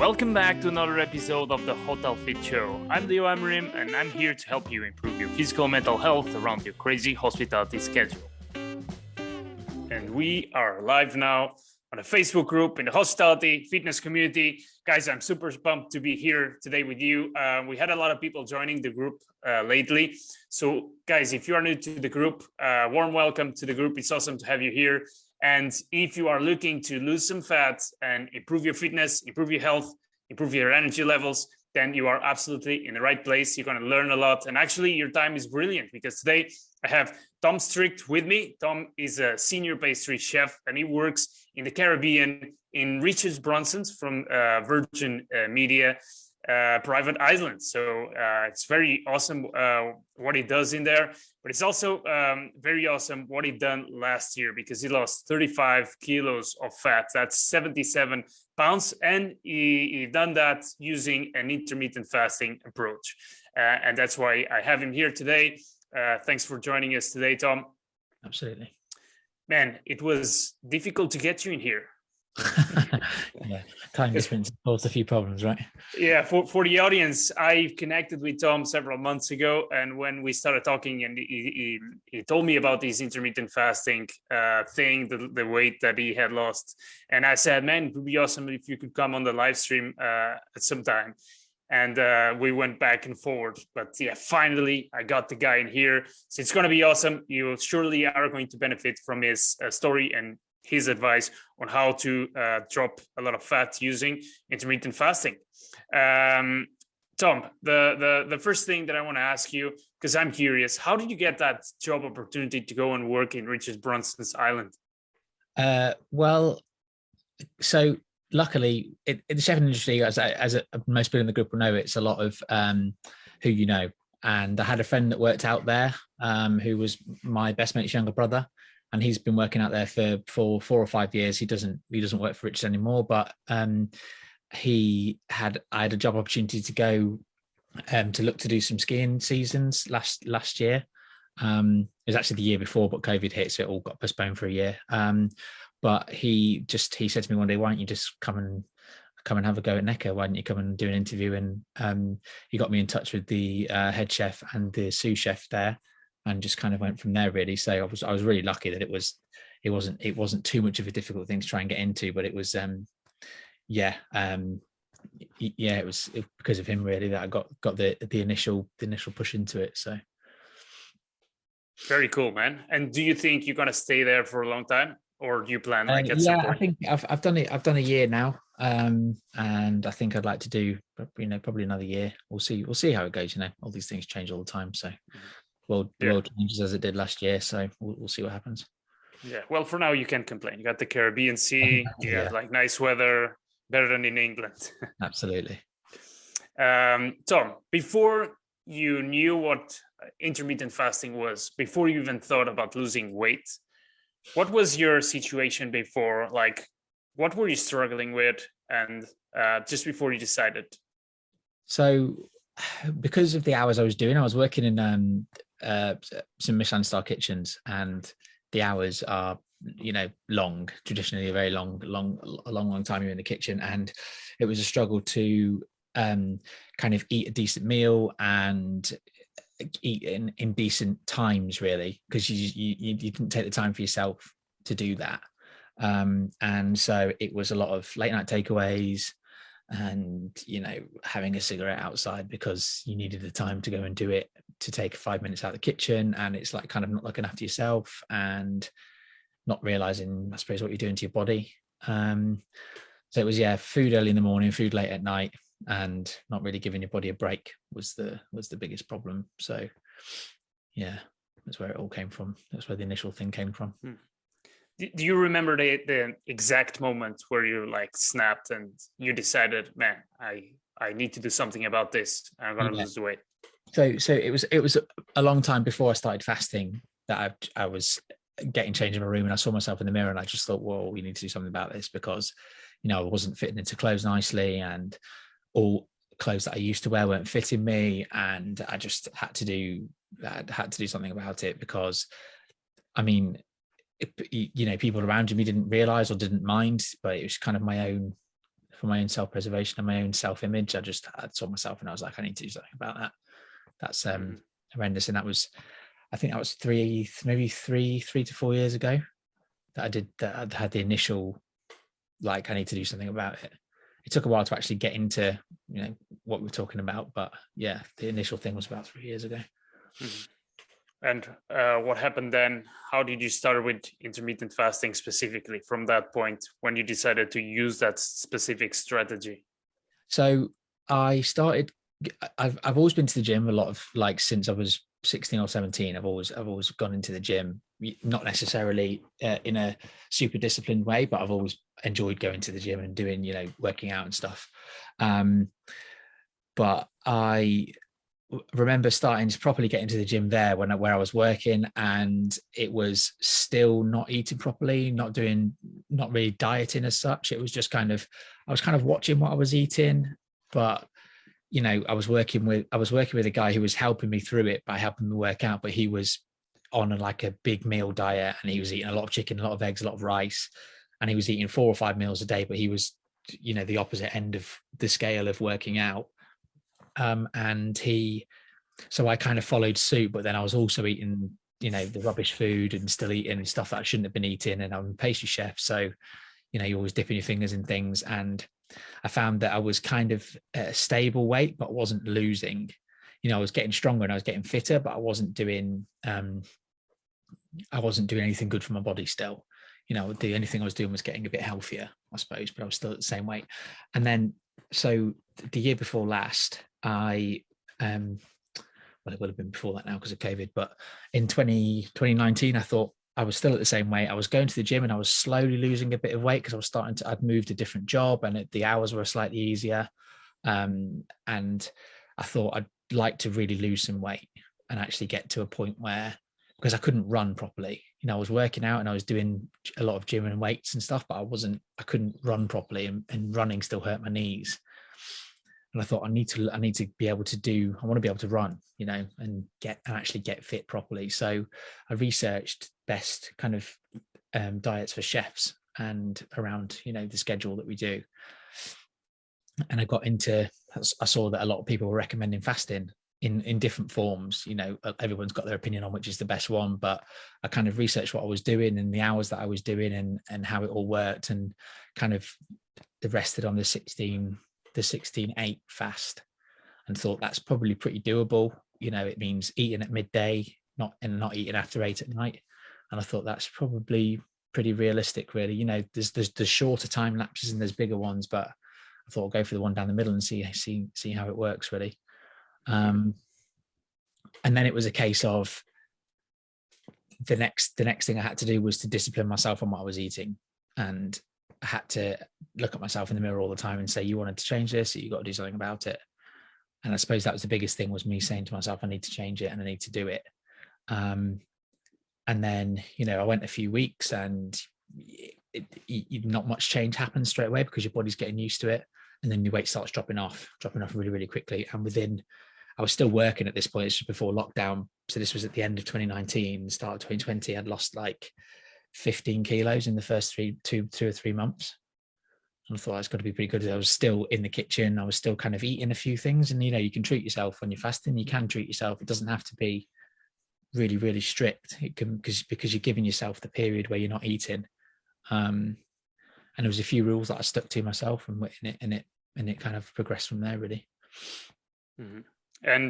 Welcome back to another episode of the Hotel Fit Show. I'm Leo Amarim and I'm here to help you improve your physical and mental health around your crazy hospitality schedule. And we are live now on a Facebook group in the hospitality fitness community. Guys, I'm super pumped to be here today with you. We had a lot of people joining the group lately. So guys, if you are new to the group, warm welcome to the group. It's awesome to have you here. And if you are looking to lose some fat and improve your fitness, improve your health, improve your energy levels, then you are absolutely in the right place. You're going to learn a lot. And actually, your time is brilliant because today I have Tom Strick with me. Tom is a senior pastry chef and he works in the Caribbean in Richard Branson's from Virgin Media private island. So it's very awesome what he does in there, but it's also very awesome what he done last year because he lost 35 kilos of fat. That's 77 pounds. And he done that using an intermittent fasting approach. And that's why I have him here today. Thanks for joining us today, Tom. Absolutely. Man, it was difficult to get you in here. Yeah, time difference caused a few problems, right? Yeah, for the audience, I connected with Tom several months ago, and when we started talking, and he told me about this intermittent fasting thing, the weight that he had lost, and I said, man, it would be awesome if you could come on the live stream at some time. And we went back and forward, but yeah, finally I got the guy in here, so it's going to be awesome. You surely are going to benefit from his story and his advice on how to drop a lot of fat using intermittent fasting. Tom, the first thing that I want to ask you, because I'm curious, how did you get that job opportunity to go and work in Richard Branson's island? Well, so luckily in the chefing industry, as most people in the group will know, it's a lot of who you know. And I had a friend that worked out there who was my best mate's younger brother. And he's been working out there for 4 or 5 years. He doesn't work for Richard anymore, but I had a job opportunity to go to look to do some skiing seasons last year. It was actually the year before, but COVID hit, so it all got postponed for a year. But he said to me one day, "Why don't you just come and have a go at Necker? Why don't you come and do an interview?" And he got me in touch with the head chef and the sous chef there. And just kind of went from there, really. So I was really lucky that it wasn't too much of a difficult thing to try and get into, but it was it was because of him really that I got the initial push into it. So very cool, man. And do you think you're gonna stay there for a long time, or do you plan at some point? I think I've done it. I've done a year now, and I think I'd like to do probably another year. We'll see how it goes. All these things change all the time, so. The world changes as it did last year, so we'll see what happens. Yeah, well, for now you can't complain. You got the Caribbean Sea, you got like nice weather, better than in England. Absolutely. Tom, before you knew what intermittent fasting was, before you even thought about losing weight, what was your situation before? Like, what were you struggling with, and just before you decided? So, because of the hours I was doing, I was working in some Michelin star kitchens, and the hours are long, traditionally a very long time you're in the kitchen, and it was a struggle to kind of eat a decent meal and eat in decent times, really, because you didn't take the time for yourself to do that, and so it was a lot of late night takeaways and having a cigarette outside because you needed the time to go and do it, to take 5 minutes out of the kitchen, and it's like kind of not looking after yourself and not realizing, I suppose, what you're doing to your body. So it was food early in the morning, food late at night, and not really giving your body a break was the biggest problem. So that's where it all came from. That's where the initial thing came from. Do you remember the exact moment where you like snapped and you decided, man, I need to do something about this. I'm going to lose the weight. So it was a long time before I started fasting that I was getting changed in my room, and I saw myself in the mirror, and I just thought, well, we need to do something about this, because I wasn't fitting into clothes nicely, and all clothes that I used to wear weren't fitting me, and I just had to do something about it, because people around me didn't realize or didn't mind, but it was kind of my own for my own self-preservation and my own self-image. I saw myself and I was like, I need to do something about that. That's horrendous. And that was, I think that was 3 to 4 years ago that I had the initial, like, I need to do something about it. It took a while to actually get into, what we're talking about, but yeah, the initial thing was about 3 years ago. And what happened then? How did you start with intermittent fasting specifically from that point when you decided to use that specific strategy? So I've always been to the gym a lot of, like, since I was 16 or 17. I've always gone into the gym, not necessarily in a super disciplined way, but I've always enjoyed going to the gym and doing, working out and stuff. But I remember starting to properly get into the gym there where I was working, and it was still not eating properly, not really dieting as such. It was just I was kind of watching what I was eating, but I was working with a guy who was helping me through it by helping me work out, but he was on a big meal diet, and he was eating a lot of chicken, a lot of eggs, a lot of rice, and he was eating 4 or 5 meals a day, but he was, the opposite end of the scale of working out. So I kind of followed suit, but then I was also eating, the rubbish food and still eating stuff that I shouldn't have been eating. And I'm a pastry chef, so, you're always dipping your fingers in things. And I found that I was kind of at a stable weight, but wasn't losing. I was getting stronger and I was getting fitter, but I wasn't doing anything good for my body still. The only thing I was doing was getting a bit healthier, I suppose, but I was still at the same weight. And then, so the year before last, it would have been before that now because of COVID, but in 2019, I thought I was still at the same weight. I was going to the gym and I was slowly losing a bit of weight because I'd moved a different job and the hours were slightly easier. And I thought I'd like to really lose some weight and actually get to a point where, because I couldn't run properly, I was working out and I was doing a lot of gym and weights and stuff, but I couldn't run properly, and running still hurt my knees. And I thought I need to be able to I want to be able to run, and actually get fit properly. So I researched best kind of diets for chefs and around, the schedule that we do. And I saw that a lot of people were recommending fasting in different forms. Everyone's got their opinion on which is the best one, but I kind of researched what I was doing and the hours that I was doing and how it all worked, and kind of rested on the 16-8 fast, and thought that's probably pretty doable. It means eating at midday, not eating after 8 at night. And I thought that's probably pretty realistic, really. There's shorter time lapses and there's bigger ones, but I thought I'll go for the one down the middle and see how it works, really. And then it was a case of the next thing I had to do was to discipline myself on what I was eating, and I had to look at myself in the mirror all the time and say, you wanted to change this, you got to do something about it. And I suppose that was the biggest thing, was me saying to myself, I need to change it and I need to do it. And then, I went a few weeks and not much change happens straight away because your body's getting used to it. And then your weight starts dropping off really, really quickly. And I was still working at this point. It's just before lockdown. So this was at the end of 2019, start of 2020. I'd lost like 15 kilos in the first 2 or 3 months. And I thought that's got to be pretty good. I was still in the kitchen. I was still kind of eating a few things. And, you can treat yourself when you're fasting. You can treat yourself. It doesn't have to be really, really strict. It can, because you're giving yourself the period where you're not eating. And there was a few rules that I stuck to myself, and it kind of progressed from there, really. Mm-hmm. And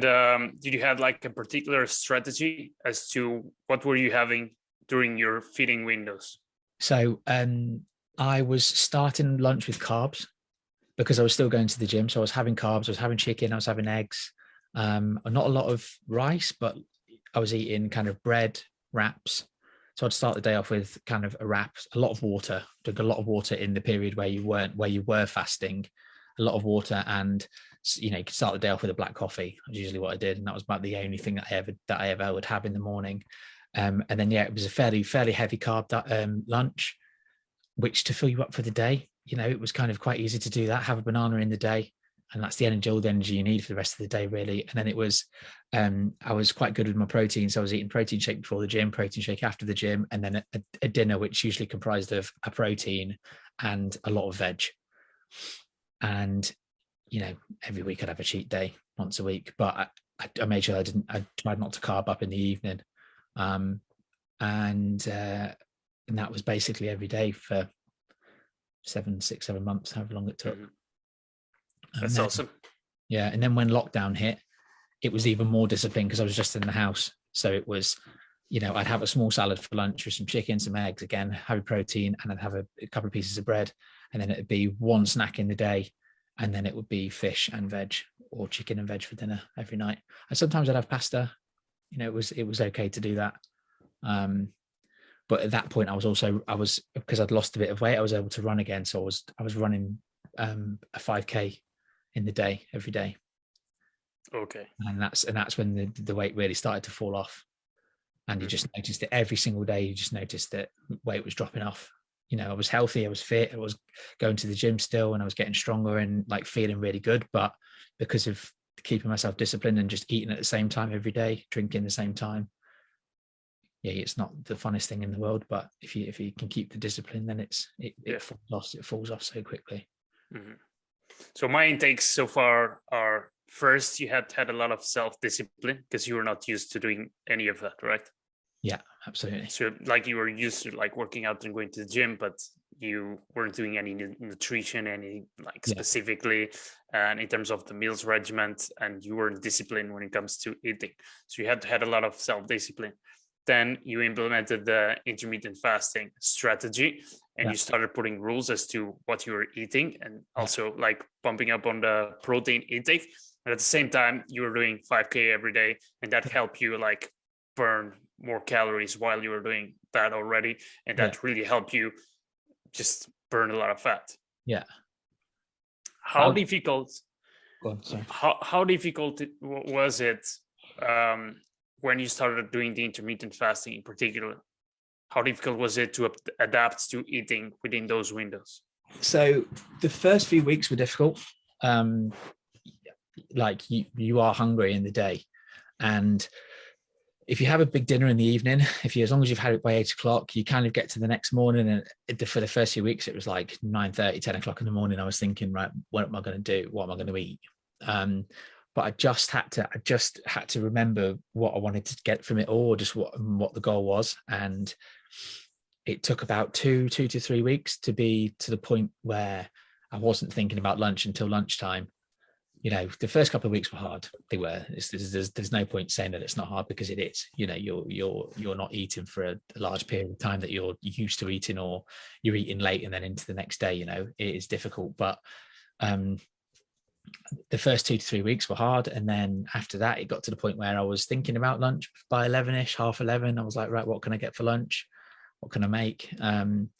did you have like a particular strategy as to what were you having during your feeding windows? So I was starting lunch with carbs because I was still going to the gym. So I was having carbs, I was having chicken, I was having eggs, not a lot of rice, but I was eating kind of bread, wraps. So I'd start the day off with kind of a wrap, a lot of water, drink a lot of water in the period where you were fasting, a lot of water, and you could start the day off with a black coffee. That's usually what I did, and that was about the only thing that I ever would have in the morning. And then it was a fairly heavy carb lunch, which to fill you up for the day, it was kind of quite easy to do that. Have a banana in the day, and that's all the energy you need for the rest of the day, really. And then it was, I was quite good with my protein, so I was eating protein shake before the gym, protein shake after the gym, and then a dinner which usually comprised of a protein and a lot of veg. And, every week I'd have a cheat day once a week, but I made sure I tried not to carb up in the evening. And that was basically every day for 7 months, however long it took. That's awesome. Yeah. And then when lockdown hit, it was even more disciplined because I was just in the house. So it was, I'd have a small salad for lunch with some chicken, some eggs, again, have a protein, and I'd have a couple of pieces of bread. And then it'd be one snack in the day. And then it would be fish and veg, or chicken and veg for dinner every night. And sometimes I'd have pasta. It was okay to do that. But at that point I was because I'd lost a bit of weight, I was able to run again. So I was running a 5K in the day every day. Okay. And that's when the weight really started to fall off. And you just noticed it every single day. You just noticed that weight was dropping off. I was healthy, I was fit, I was going to the gym still, and I was getting stronger and like feeling really good. But because of keeping myself disciplined and just eating at the same time every day, drinking at the same time, it's not the funnest thing in the world. But if you can keep the discipline, then it falls off so quickly. So my intakes so far are: first, you had a lot of self-discipline because you were not used to doing any of that, right? Yeah, absolutely. So like you were used to like working out and going to the gym, but you weren't doing any nutrition, specifically, and in terms of the meals regimen, and you weren't disciplined when it comes to eating. So you had a lot of self-discipline. Then you implemented the intermittent fasting strategy, and you started putting rules as to what you were eating, and also like pumping up on the protein intake. And at the same time, you were doing 5K every day, and that helped you like burn more calories while you were doing that already, and that really helped you just burn a lot of fat. How difficult was it when you started doing the intermittent fasting in particular? How difficult was it to adapt to eating within those windows? So the first few weeks were difficult. Like you are hungry in the day, and if you have a big dinner in the evening, as long as you've had it by 8 o'clock, you kind of get to the next morning. And for the first few weeks, it was like 9:30, 10 o'clock in the morning. I was thinking, right, what am I going to do? What am I going to eat? But I just had to remember what I wanted to get from it all, just what the goal was. And it took about 2 to 3 weeks to be to the point where I wasn't thinking about lunch until lunchtime. The first couple of weeks were hard. They were. There's no point saying that it's not hard, because it is. You're not eating for a large period of time that you're used to eating, or you're eating late and then into the next day. It is difficult. But the first 2 to 3 weeks were hard, and then after that, it got to the point where I was thinking about lunch by 11ish, 11:30. I was like, right, what can I get for lunch? What can I make? And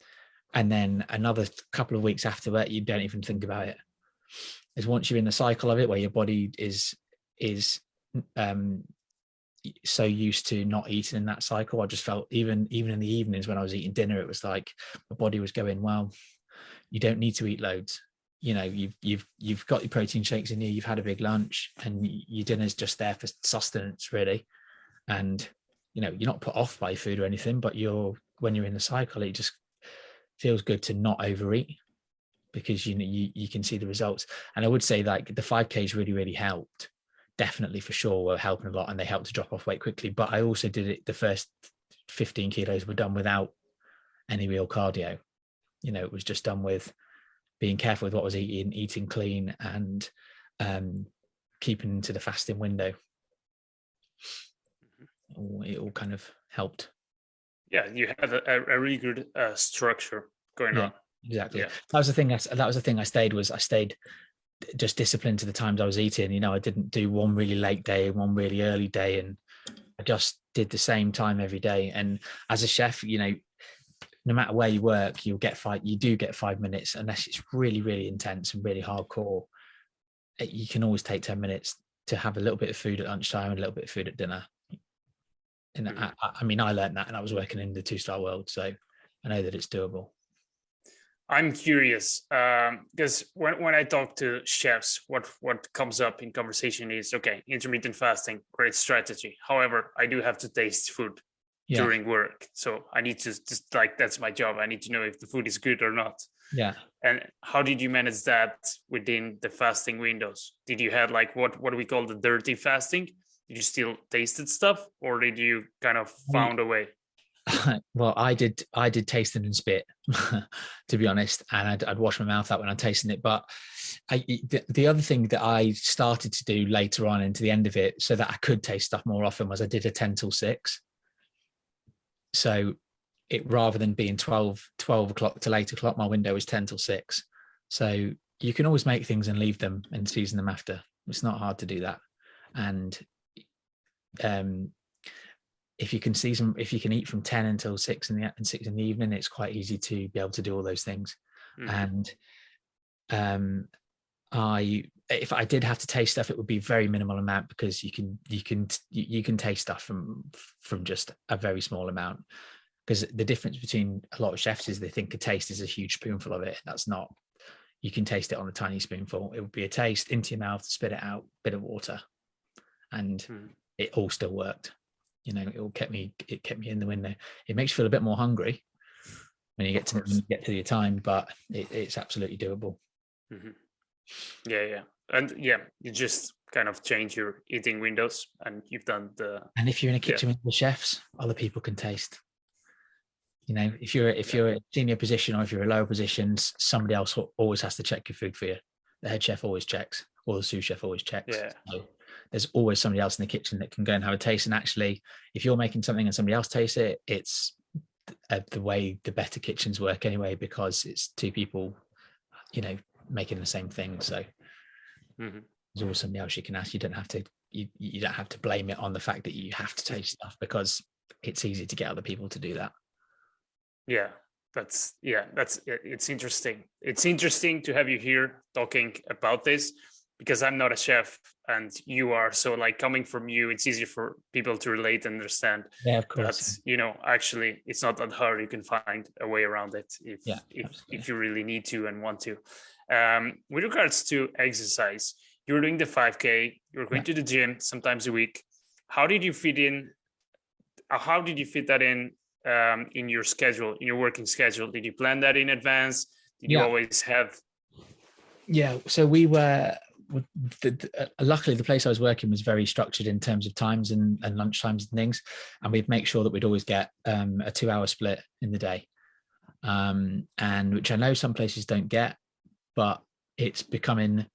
then another couple of weeks after that, you don't even think about it. Is once you're in the cycle of it, where your body is so used to not eating in that cycle. I just felt even in the evenings when I was eating dinner, it was like my body was going, well, you don't need to eat loads. You've got your protein shakes in you, you've had a big lunch, and your dinner's just there for sustenance, really. And you're not put off by food or anything, but when you're in the cycle, it just feels good to not overeat, because you can see the results. And I would say like the 5Ks really, really helped. Definitely, for sure, were helping a lot, and they helped to drop off weight quickly. But I also did it, the first 15 kilos were done without any real cardio. It was just done with being careful with what I was eating clean, and keeping to the fasting window. It all kind of helped. Yeah, you had a really good structure going on. Exactly. Yeah. That was the thing. I stayed just disciplined to the times I was eating. I didn't do one really late day and one really early day, and I just did the same time every day. And as a chef, no matter where you work, you do get 5 minutes, unless it's really, really intense and really hardcore. You can always take 10 minutes to have a little bit of food at lunchtime and a little bit of food at dinner. And I learned that, and I was working in the 2-star world, so I know that it's doable. I'm curious, because when I talk to chefs, what comes up in conversation is, okay, intermittent fasting, great strategy. However, I do have to taste food during work. So I need to just that's my job. I need to know if the food is good or not. Yeah. And how did you manage that within the fasting windows? Did you have like what do we call the dirty fasting? Did you still tasted stuff, or did you kind of found a way? Well, I did tasting and spit, to be honest, and I'd wash my mouth out when I'm tasting it. But the other thing that I started to do later on into the end of it, so that I could taste stuff more often, was I did a 10 till 6. So it, rather than being 12 o'clock till 8 o'clock, my window was 10 till 6. So you can always make things and leave them and season them after. It's not hard to do that. And if you can eat from 10 until 6 in the evening, it's quite easy to be able to do all those things. And if I did have to taste stuff, it would be very minimal amount, because you can taste stuff from just a very small amount. Because the difference between a lot of chefs is they think a taste is a huge spoonful of it. That's not. You can taste it on a tiny spoonful. It would be a taste into your mouth, spit it out, bit of water, and it all still worked. You know, it kept me in the window. It makes you feel a bit more hungry when you get to your time, but it's absolutely doable. Yeah. And yeah, you just kind of change your eating windows, and you've done the. And if you're in a kitchen with the chefs, other people can taste. You know, if you're a senior position or if you're a lower position, somebody else always has to check your food for you. The head chef always checks, or the sous chef always checks. Yeah. So there's always somebody else in the kitchen that can go and have a taste. And actually, if you're making something and somebody else tastes it, it's the way the better kitchens work anyway, because it's two people, you know, making the same thing. So there's always somebody else you can ask. You don't have to blame it on the fact that you have to taste stuff, because it's easy to get other people to do that. It's interesting. It's interesting to have you here talking about this, because I'm not a chef and you are. So like, coming from you, it's easier for people to relate and understand. Yeah, of course. That's, you know, actually it's not that hard. You can find a way around it if you really need to and want to. With regards to exercise, you're doing the 5K, you're going to the gym sometimes a week. How did you fit that in your schedule, in your working schedule? Did you plan that in advance? Did you always have? Yeah, so we were, luckily the place I was working was very structured in terms of times and lunch times and things. And we'd make sure that we'd always get a 2-hour split in the day. And which I know some places don't get, but it's becoming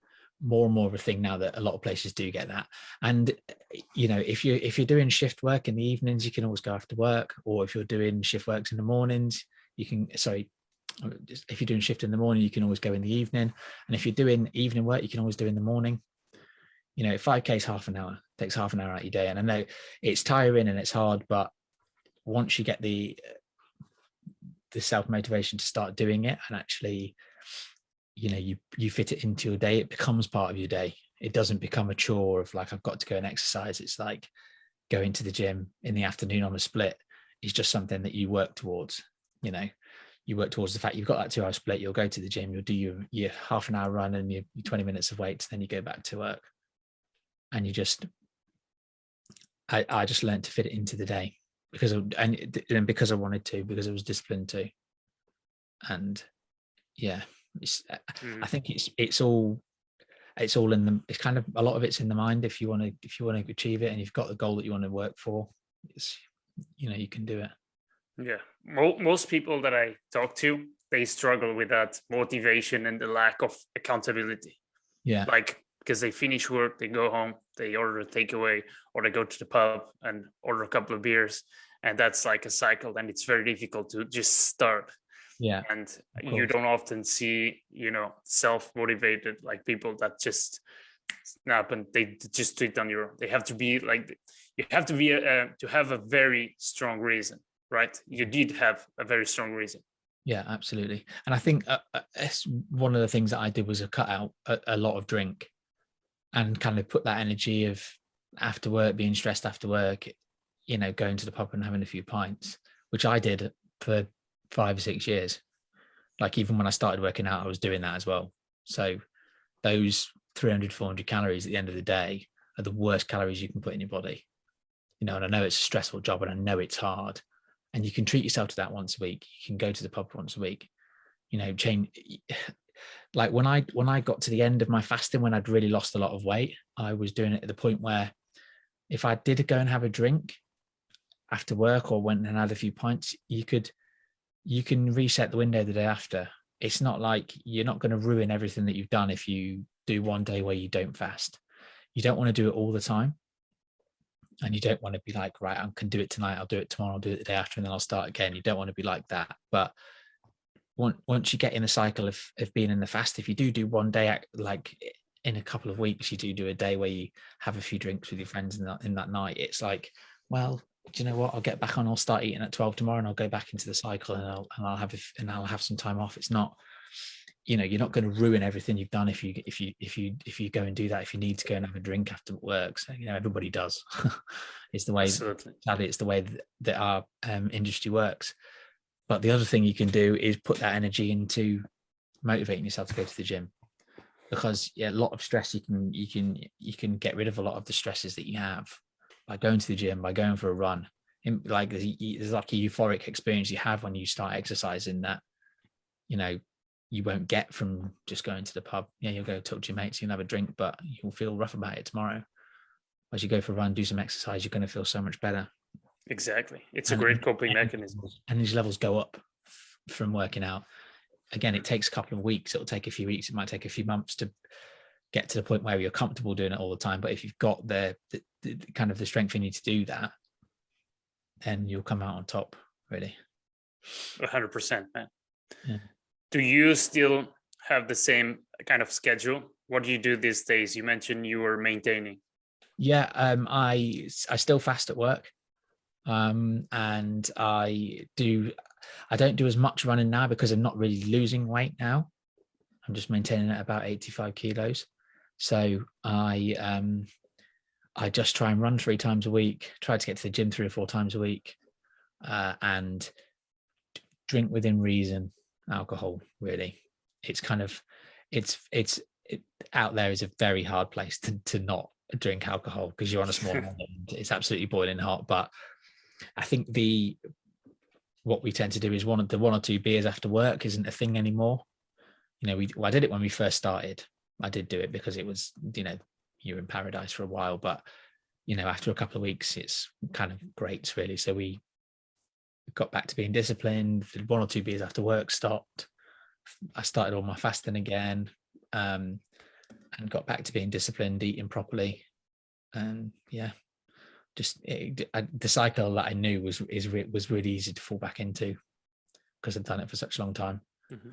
more and more of a thing now that a lot of places do get that. And you know, if you're doing shift work in the evenings, you can always go after work, or if you're doing shift works in the mornings, if you're doing shift in the morning, you can always go in the evening. And if you're doing evening work, you can always do in the morning. You know, 5K is half an hour, takes half an hour out of your day. And I know it's tiring and it's hard, but once you get the self-motivation to start doing it, and actually, you know, you fit it into your day, it becomes part of your day. It doesn't become a chore of like, I've got to go and exercise. It's like going to the gym in the afternoon on a split is just something that you work towards. You know, you work towards the fact you've got that 2-hour split, you'll go to the gym, you'll do your half an hour run and your 20 minutes of weights, then you go back to work. And you just, I just learned to fit it into the day because I wanted to, because I was disciplined to. And yeah, I think it's all in the, it's kind of, a lot of it's in the mind. If you want to achieve it and you've got the goal that you want to work for, it's, you know, you can do it. Yeah, most people that I talk to, they struggle with that motivation and the lack of accountability. Yeah, like, because they finish work, they go home, they order a takeaway, or they go to the pub and order a couple of beers, and that's like a cycle, and it's very difficult to just start. Yeah, and you don't often see, you know, self-motivated like people that just snap and they just do it on your own. They have to be like, you have to be to have a very strong reason, right? You did have a very strong reason. Yeah, absolutely. And I think one of the things that I did was cut out a lot of drink, and kind of put that energy of after work, being stressed after work, you know, going to the pub and having a few pints, which I did for 5 or 6 years. Like, even when I started working out, I was doing that as well. So those 300, 400 calories at the end of the day are the worst calories you can put in your body. You know, and I know it's a stressful job and I know it's hard, and you can treat yourself to that once a week. You can go to the pub once a week, change. Like when I got to the end of my fasting, when I'd really lost a lot of weight, I was doing it at the point where if I did go and have a drink after work or went and had a few pints, you can reset the window the day after. It's not like you're not going to ruin everything that you've done if you do one day where you don't fast. You don't want to do it all the time. And you don't want to be like, right, I can do it tonight, I'll do it tomorrow, I'll do it the day after, and then I'll start again. You don't want to be like that. But once you get in the cycle of being in the fast, if you do one day, like in a couple of weeks, you do a day where you have a few drinks with your friends in that night, it's like, well, do you know what? I'll get back on. I'll start eating at 12 tomorrow, and I'll go back into the cycle, and I'll have some time off. It's not, you're not going to ruin everything you've done if you go and do that. If you need to go and have a drink after work, so everybody does. It's the way. Absolutely. Sadly, it's the way that our industry works. But the other thing you can do is put that energy into motivating yourself to go to the gym, because a lot of stress you can get rid of a lot of the stresses that you have by going to the gym, by going for a run. Like there's like a euphoric experience you have when you start exercising that you won't get from just going to the pub. You'll go talk to your mates, you'll have a drink, but you'll feel rough about it tomorrow. As you go for a run, do some exercise, you're going to feel so much better. Exactly. It's a great coping mechanism. Energy levels go up from working out. Again, it takes a couple of weeks. It'll take a few weeks. It might take a few months to get to the point where you're comfortable doing it all the time. But if you've got the kind of the strength you need to do that, then you'll come out on top, really. 100%, man. Yeah. Do you still have the same kind of schedule? What do you do these days? You mentioned you were maintaining. Yeah, I still fast at work. And I don't do as much running now because I'm not really losing weight now. I'm just maintaining at about 85 kilos. So I just try and run 3 times a week, try to get to the gym 3 or 4 times a week, and drink within reason alcohol. Really, it's kind of it out there is a very hard place to not drink alcohol, because you're on a small island. It's absolutely boiling hot. But I think what we tend to do is one or two beers after work isn't a thing anymore. I did it when we first started. I did do it because it was, you're in paradise for a while, but after a couple of weeks, it's kind of great, really. So we got back to being disciplined. 1 or 2 beers after work stopped. I started all my fasting again, and got back to being disciplined, eating properly, and the cycle that I knew was really easy to fall back into because I've done it for such a long time. Mm-hmm.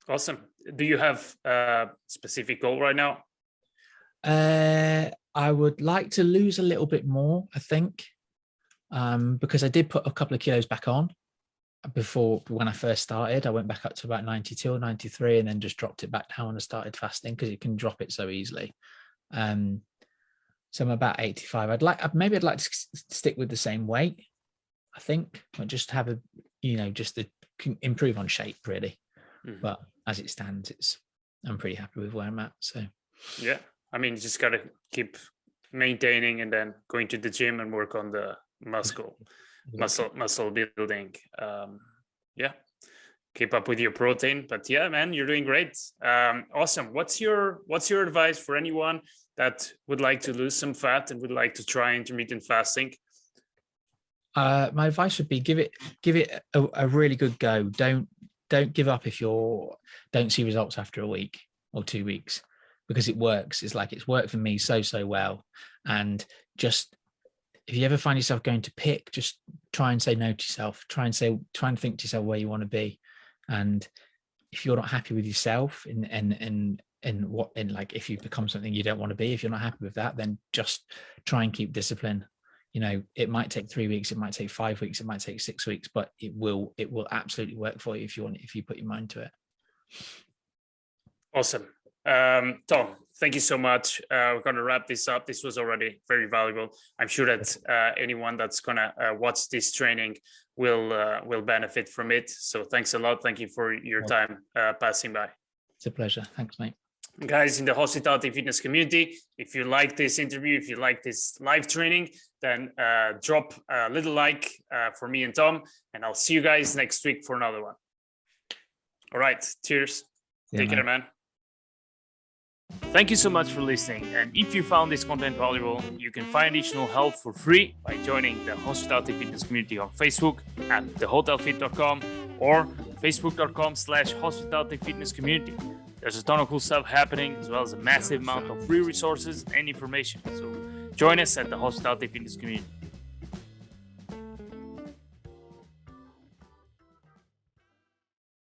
Awesome. Do you have a specific goal right now? I would like to lose a little bit more, I think, because I did put a couple of kilos back on before. When I first started, I went back up to about 92 or 93 and then just dropped it back down and started fasting, because you can drop it so easily. So I'm about 85. I'd like to stick with the same weight, I think, but just have just to improve on shape, really. Mm-hmm. But as it stands, I'm pretty happy with where I'm at. So yeah, I mean, you just got to keep maintaining and then going to the gym and work on the muscle building. Keep up with your protein. But yeah, man, you're doing great. Awesome. What's your advice for anyone that would like to lose some fat and would like to try intermittent fasting? My advice would be give it a really good go. Don't give up if you don't see results after a week or 2 weeks, because it works. It's worked for me so well. And just, if you ever find yourself going to pick, just try and say no to yourself. Try and think to yourself where you want to be. And if you're not happy with yourself if you become something you don't want to be, if you're not happy with that, then just try and keep discipline. It might take 3 weeks, it might take 5 weeks, it might take 6 weeks, but it will absolutely work for you if you put your mind to it. Awesome. Tom, thank you so much. We're going to wrap this up. This was already very valuable. I'm sure that anyone that's going to watch this training will benefit from it. So thanks a lot. Thank you for your time passing by. It's a pleasure. Thanks, mate. Guys in the hospitality fitness community, if you like this interview, if you like this live training, then drop a little like for me and Tom, and I'll see you guys next week for another one. All right. Cheers. Yeah, Take care, man. Thank you so much for listening. And if you found this content valuable, you can find additional help for free by joining the Hospitality Fitness community on Facebook at thehotelfit.com or facebook.com/hospitality fitness community. There's a ton of cool stuff happening, as well as a massive amount of free resources and information. So join us at the Hospitality Fitness community.